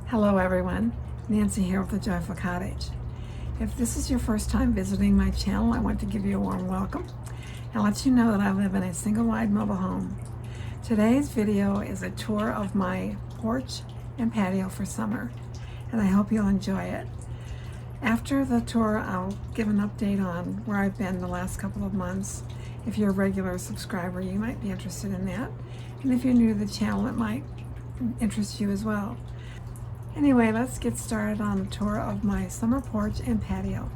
Hello everyone, Nancy here with A Joyful Cottage. If this is your first time visiting my channel, I want to give you a warm welcome and let you know that I live in a single-wide mobile home. Today's video is a tour of my porch and patio for summer, and I hope you'll enjoy it. After the tour, I'll give an update on where I've been the last couple of months. If you're a regular subscriber, you might be interested in that. And if you're new to the channel, it might interest you as well. Anyway, let's get started on the tour of my summer porch and patio.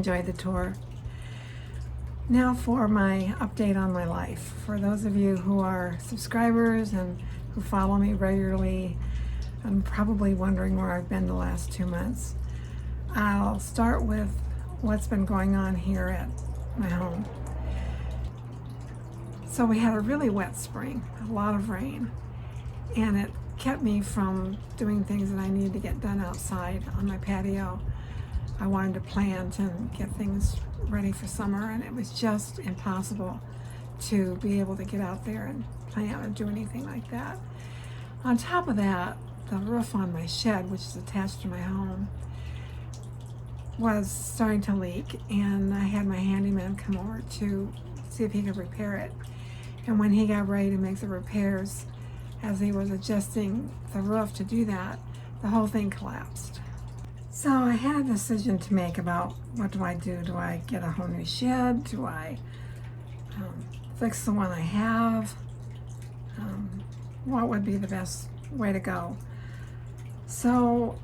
enjoyed the tour. Now for my update on my life. For those of you who are subscribers and who follow me regularly, I'm probably wondering where I've been the last 2 months. I'll start with what's been going on here at my home. So we had a really wet spring, a lot of rain, and it kept me from doing things that I needed to get done outside on my patio. I wanted to plant and get things ready for summer, and it was just impossible to be able to get out there and plant or do anything like that. On top of that, the roof on my shed, which is attached to my home, was starting to leak, and I had my handyman come over to see if he could repair it. And when he got ready to make the repairs, as he was adjusting the roof to do that, the whole thing collapsed. So I had a decision to make about what do I do? Do I get a whole new shed? Do I fix the one I have? What would be the best way to go? So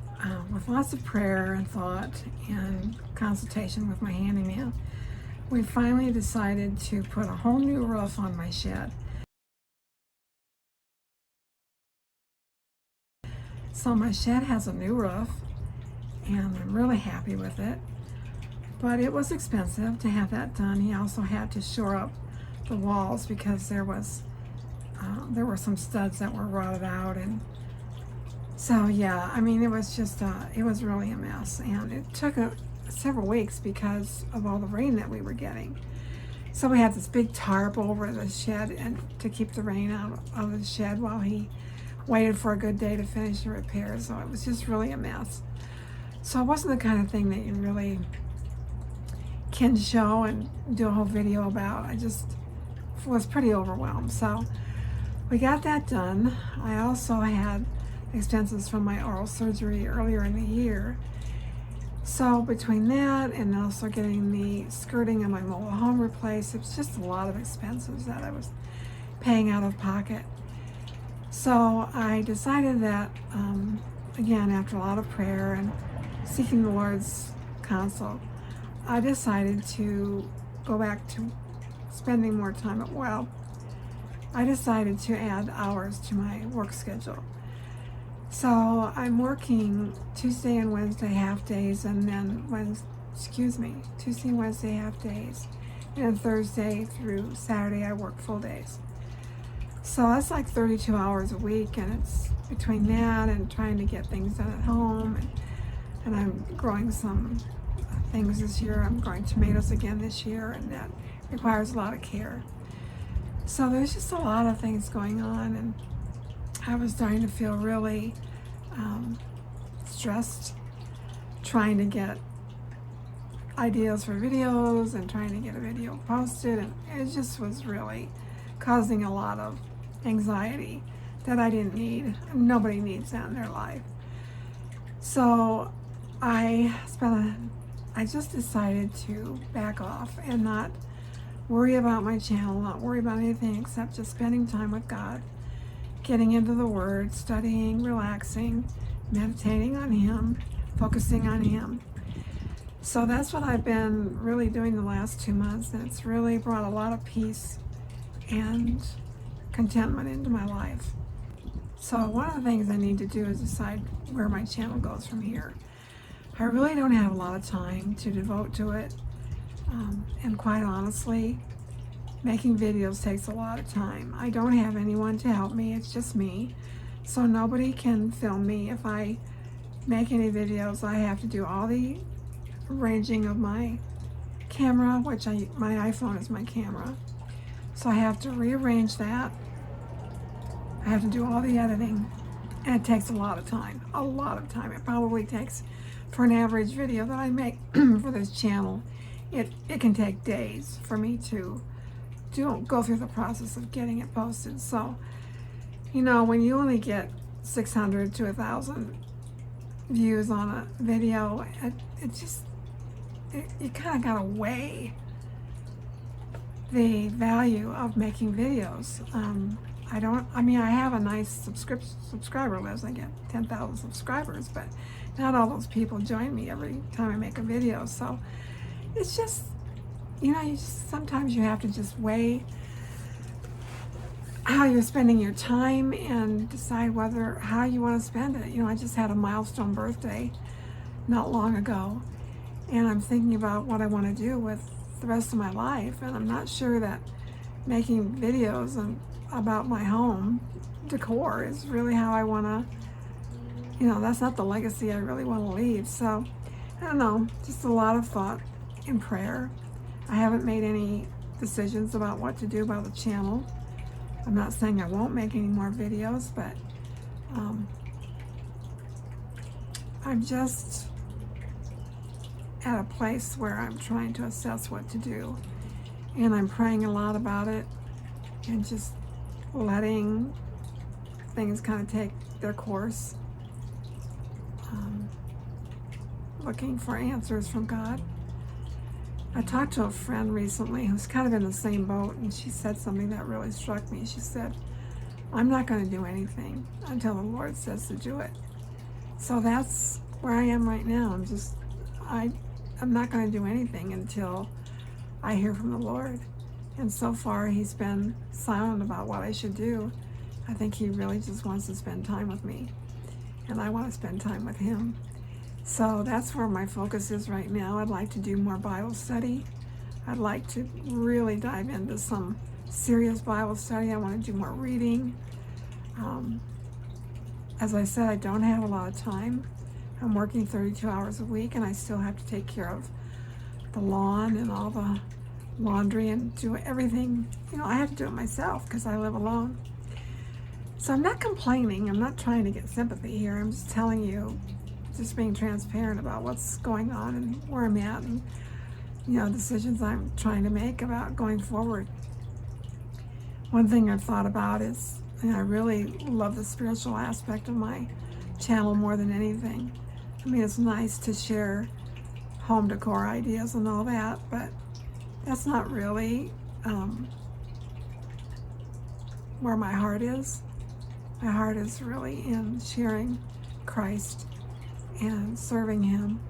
with lots of prayer and thought and consultation with my handyman, we finally decided to put a whole new roof on my shed. So my shed has a new roof, and I'm really happy with it. But it was expensive to have that done. He also had to shore up the walls because there were some studs that were rotted out, and so yeah, I mean, it was just it was really a mess, and it took several weeks because of all the rain that we were getting. So we had this big tarp over the shed and to keep the rain out of the shed while he waited for a good day to finish the repairs. So it was just really a mess. So it wasn't the kind of thing that you really can show and do a whole video about. I just was pretty overwhelmed. So we got that done. I also had expenses from my oral surgery earlier in the year. So between that and also getting the skirting of my mobile home replaced, it was just a lot of expenses that I was paying out of pocket. So I decided that, again, after a lot of prayer and seeking the Lord's counsel, I decided to go back to spending more time at well. I decided to add hours to my work schedule. So I'm working Tuesday and Wednesday half days, and then Tuesday and Wednesday half days, and then Thursday through Saturday I work full days. So that's like 32 hours a week, and it's between that and trying to get things done at home, and I'm growing some things this year. I'm growing tomatoes again this year, and that requires a lot of care. So there's just a lot of things going on, and I was starting to feel really stressed, trying to get ideas for videos and trying to get a video posted, and it just was really causing a lot of anxiety that I didn't need. Nobody needs that in their life. So I just decided to back off and not worry about my channel, not worry about anything except just spending time with God, getting into the Word, studying, relaxing, meditating on Him, focusing on Him. So that's what I've been really doing the last 2 months, and it's really brought a lot of peace and contentment into my life. So one of the things I need to do is decide where my channel goes from here. I really don't have a lot of time to devote to it, and quite honestly, making videos takes a lot of time. I don't have anyone to help me, it's just me. So nobody can film me. If I make any videos, I have to do all the arranging of my camera, which my iPhone is my camera. So I have to rearrange that. I have to do all the editing, and it takes a lot of time, a lot of time. It probably takes, for an average video that I make for this channel, it can take days for me to go through the process of getting it posted. So, you know, when you only get 600 to 1,000 views on a video, you kind of gotta weigh the value of making videos. I have a nice subscriber list. I get 10,000 subscribers, but not all those people join me every time I make a video. So it's just, sometimes you have to just weigh how you're spending your time and decide how you want to spend it. I just had a milestone birthday not long ago, and I'm thinking about what I want to do with the rest of my life, and I'm not sure that making videos about my home decor is really how I want to, that's not the legacy I really want to leave. So I don't know, just a lot of thought and prayer. I haven't made any decisions about what to do about the channel. I'm not saying I won't make any more videos, but I'm just at a place where I'm trying to assess what to do. And I'm praying a lot about it and just letting things kind of take their course. Looking for answers from God. I talked to a friend recently who's kind of in the same boat, and she said something that really struck me. She said, I'm not going to do anything until the Lord says to do it. So that's where I am right now. I'm not going to do anything until I hear from the Lord. And so far, he's been silent about what I should do. I think he really just wants to spend time with me, and I want to spend time with him. So that's where my focus is right now. I'd like to do more Bible study. I'd like to really dive into some serious Bible study. I want to do more reading. As I said, I don't have a lot of time. I'm working 32 hours a week, and I still have to take care of the lawn and all the laundry and do everything. I have to do it myself because I live alone. So I'm not complaining. I'm not trying to get sympathy here. I'm just telling you, just being transparent about what's going on and where I'm at, and decisions I'm trying to make about going forward. One thing I've thought about is, I really love the spiritual aspect of my channel more than anything. I mean, it's nice to share home decor ideas and all that, but that's not really where my heart is. My heart is really in sharing Christ and serving him,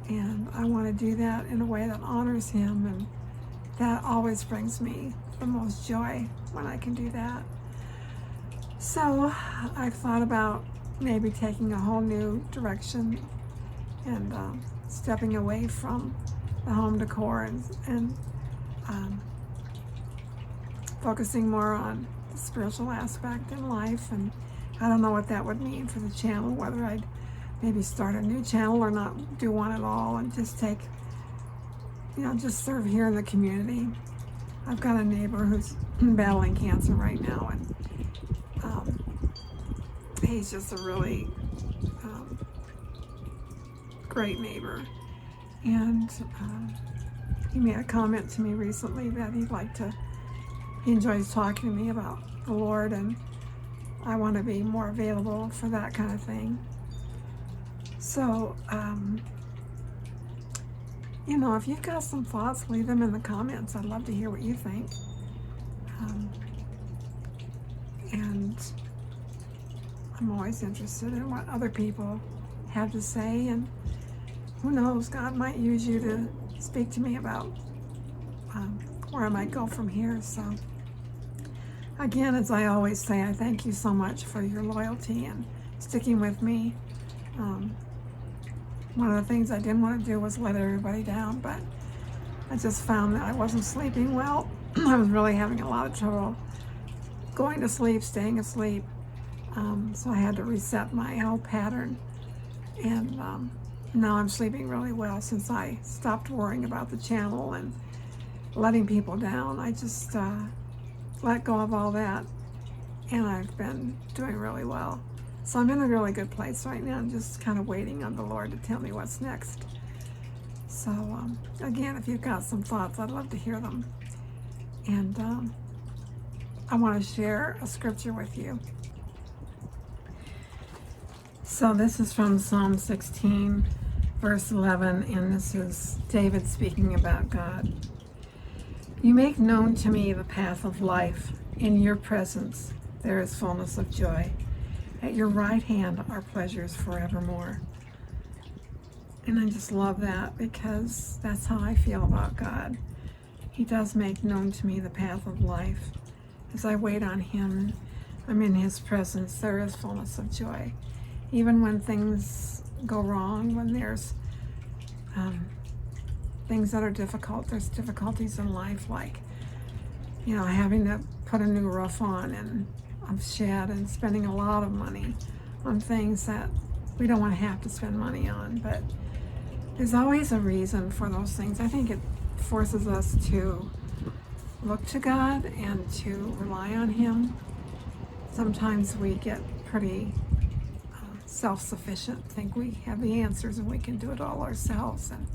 and I want to do that in a way that honors him, and that always brings me the most joy when I can do that. So I've thought about maybe taking a whole new direction and stepping away from the home decor and focusing more on the spiritual aspect in life. And I don't know what that would mean for the channel, whether I'd maybe start a new channel or not do one at all and just take, just serve here in the community. I've got a neighbor who's battling cancer right now, and he's just a really great neighbor. And he made a comment to me recently that he enjoys talking to me about the Lord, and I want to be more available for that kind of thing. So, if you've got some thoughts, leave them in the comments. I'd love to hear what you think. And I'm always interested in what other people have to say, and who knows, God might use you to speak to me about where I might go from here. So again, as I always say, I thank you so much for your loyalty and sticking with me. One of the things I didn't want to do was let everybody down, but I just found that I wasn't sleeping well. I was really having a lot of trouble going to sleep, staying asleep. So I had to reset my whole pattern. And now I'm sleeping really well since I stopped worrying about the channel and letting people down. I just let go of all that, and I've been doing really well. So I'm in a really good place right now. I'm just kind of waiting on the Lord to tell me what's next. So again, if you've got some thoughts, I'd love to hear them. And I want to share a scripture with you. So this is from Psalm 16, verse 11, and this is David speaking about God. You make known to me the path of life. In your presence there is fullness of joy. At your right hand are pleasures forevermore. And I just love that because that's how I feel about God. He does make known to me the path of life. As I wait on Him, I'm in His presence. There is fullness of joy. Even when things go wrong, when there's things that are difficult, there's difficulties in life, like, having to put a new roof on and a shed and spending a lot of money on things that we don't want to have to spend money on. But there's always a reason for those things. I think it forces us to look to God and to rely on Him. Sometimes we get pretty self-sufficient, think we have the answers and we can do it all ourselves. And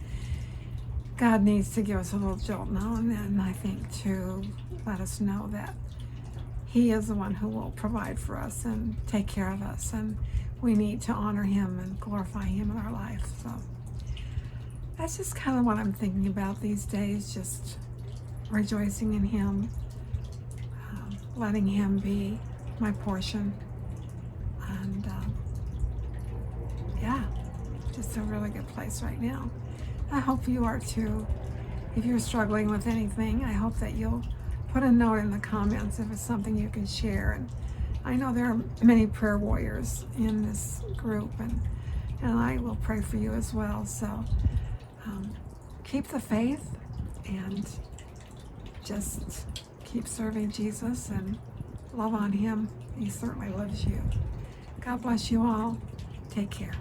God needs to give us a little jolt now and then, I think, to let us know that He is the one who will provide for us and take care of us. And we need to honor Him and glorify Him in our life. So that's just kind of what I'm thinking about these days, just rejoicing in Him, letting Him be my portion. And yeah, just a really good place right now. I hope you are too. If you're struggling with anything, I hope that you'll put a note in the comments if it's something you can share. And I know there are many prayer warriors in this group, and I will pray for you as well. So keep the faith and just keep serving Jesus and love on Him. He certainly loves you. God bless you all. Take care.